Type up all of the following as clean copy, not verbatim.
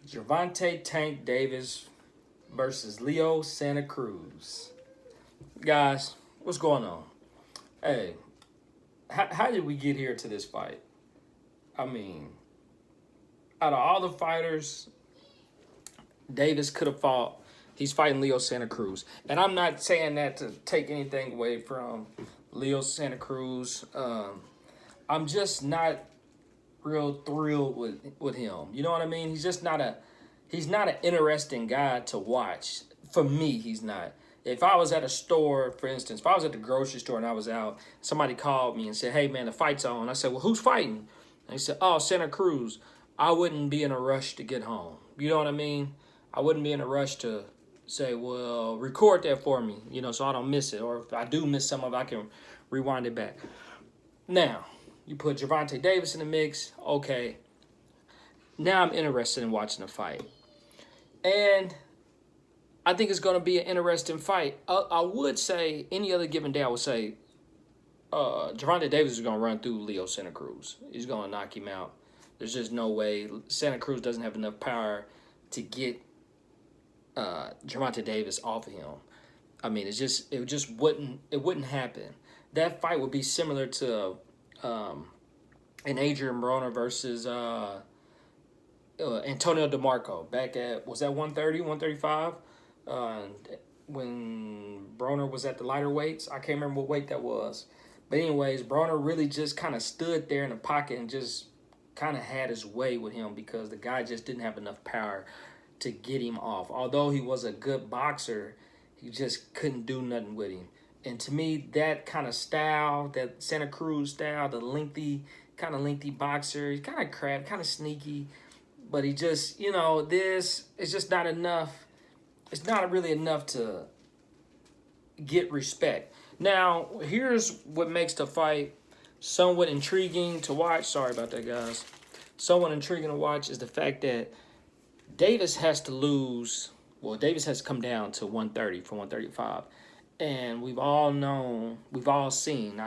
Gervonta Tank Davis versus Leo Santa Cruz. Guys, what's going on? Hey, how did we get here to this fight? I mean, out of all the fighters Davis could have fought, he's fighting Leo Santa Cruz. And I'm not saying that to take anything away from Leo Santa Cruz. I'm just not real thrilled with him. You know what I mean? He's not an interesting guy to watch. For me, he's not. If I was at a store, for instance, if I was at the grocery store and I was out, somebody called me and said, "Hey man, the fight's on." I said, "Well, who's fighting?" And he said, "Oh, Santa Cruz." I wouldn't be in a rush to get home. You know what I mean? I wouldn't be in a rush to say, "Well, record that for me," so I don't miss it. Or if I do miss some of it, I can rewind it back. Now, you put Gervonta Davis in the mix. Okay, now I'm interested in watching the fight. And I think it's going to be an interesting fight. I would say any other given day, I would say Gervonta Davis is going to run through Leo Santa Cruz. He's going to knock him out. There's just no way. Santa Cruz doesn't have enough power to get Gervonta Davis off of him. I mean, it wouldn't happen. That fight would be similar to an Adrian Broner versus Antonio DeMarco back at, was that 130, 135? When Broner was at the lighter weights. I can't remember what weight that was. But anyways, Broner really just kind of stood there in the pocket and just kind of had his way with him because the guy just didn't have enough power to get him off. Although he was a good boxer, he just couldn't do nothing with him. And to me, that kind of style, that Santa Cruz style, the lengthy boxer, he's kind of crab, kind of sneaky, but he just, this is just not enough. It's not really enough to get respect. Now, here's what makes the fight somewhat intriguing to watch. Sorry about that, guys. Somewhat intriguing to watch is the fact that Davis has to lose. Well, Davis has come down to 130 from 135. And we've all seen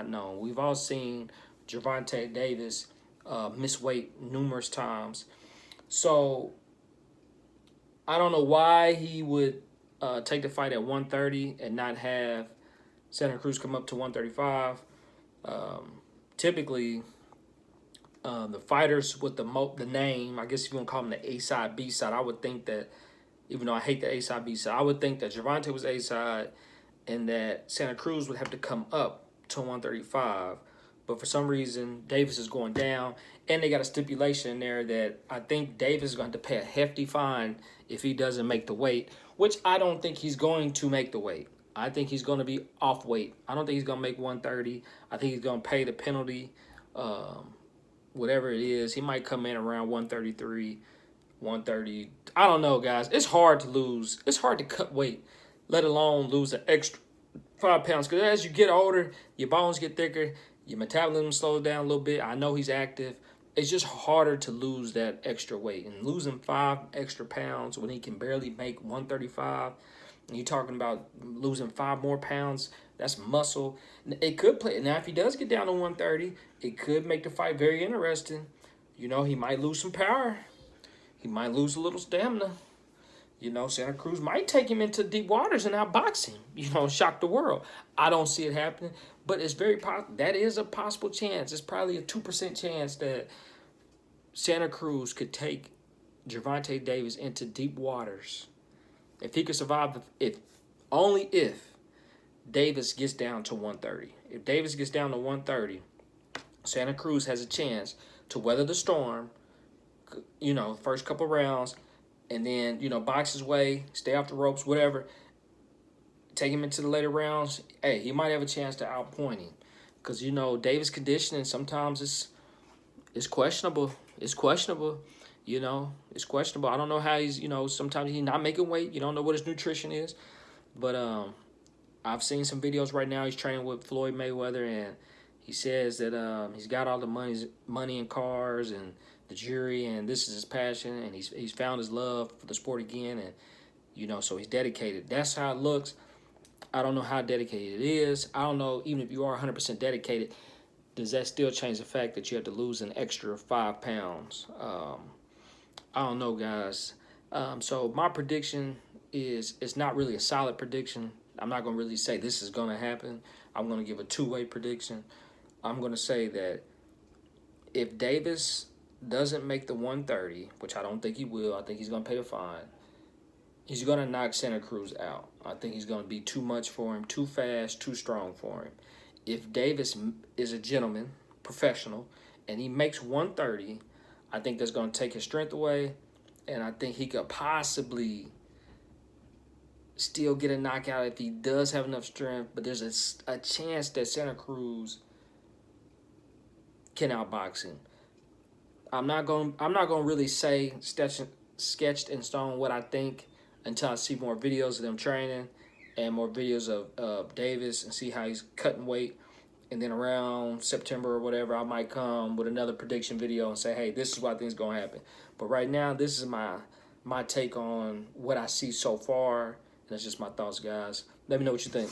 Gervonta Davis miss weight numerous times. So I don't know why he would take the fight at 130 and not have Santa Cruz come up to 135. Typically, the fighters with the name, I guess if you want to call them the A side, B side, I would think that, even though I hate the A side, B side, I would think that Gervonta was A side and that Santa Cruz would have to come up to 135. But for some reason, Davis is going down, and they got a stipulation in there that I think Davis is going to have to pay a hefty fine if he doesn't make the weight, which I don't think he's going to make the weight. I think he's going to be off weight. I don't think he's going to make 130. I think he's going to pay the penalty, whatever it is. He might come in around 133, 130. I don't know, guys. It's hard to lose. It's hard to cut weight, let alone lose an extra 5 pounds. Because as you get older, your bones get thicker, your metabolism slows down a little bit. I know he's active. It's just harder to lose that extra weight. And losing 5 extra pounds when he can barely make 135, and you're talking about losing 5 more pounds, that's muscle. It could play. Now, if he does get down to 130, it could make the fight very interesting. He might lose some power. He might lose a little stamina. Santa Cruz might take him into deep waters and outbox him, shock the world. I don't see it happening, but it's very possible. That is a possible chance. It's probably a 2% chance that Santa Cruz could take Gervonta Davis into deep waters. If he could survive, only if Davis gets down to 130. If Davis gets down to 130, Santa Cruz has a chance to weather the storm, first couple rounds, and then, box his way, stay off the ropes, whatever. Take him into the later rounds. Hey, he might have a chance to outpoint him. Because, Davis' conditioning sometimes it's questionable. It's questionable. It's questionable. I don't know how he's, sometimes he's not making weight. You don't know what his nutrition is. But I've seen some videos right now. He's training with Floyd Mayweather, and he says that he's got all the money and cars and the jury, and this is his passion, and he's found his love for the sport again, and so he's dedicated. That's how it looks. I don't know how dedicated it is. I don't know, even if you are 100% dedicated, does that still change the fact that you have to lose an extra 5 pounds? I don't know, guys. So my prediction is it's not really a solid prediction. I'm not gonna really say this is gonna happen. I'm gonna give a two-way prediction. I'm gonna say that if Davis doesn't make the 130, which I don't think he will, I think he's gonna pay a fine. He's gonna knock Santa Cruz out. I think he's gonna be too much for him, too fast, too strong for him. If Davis is a gentleman, professional, and he makes 130, I think that's gonna take his strength away, and I think he could possibly still get a knockout if he does have enough strength. But there's a chance that Santa Cruz can outbox him. I'm not gonna really say sketched in stone what I think until I see more videos of them training and more videos of Davis and see how he's cutting weight. And then around September or whatever, I might come with another prediction video and say, hey, this is what I think is gonna happen. But right now, this is my take on what I see so far. And that's just my thoughts, guys. Let me know what you think.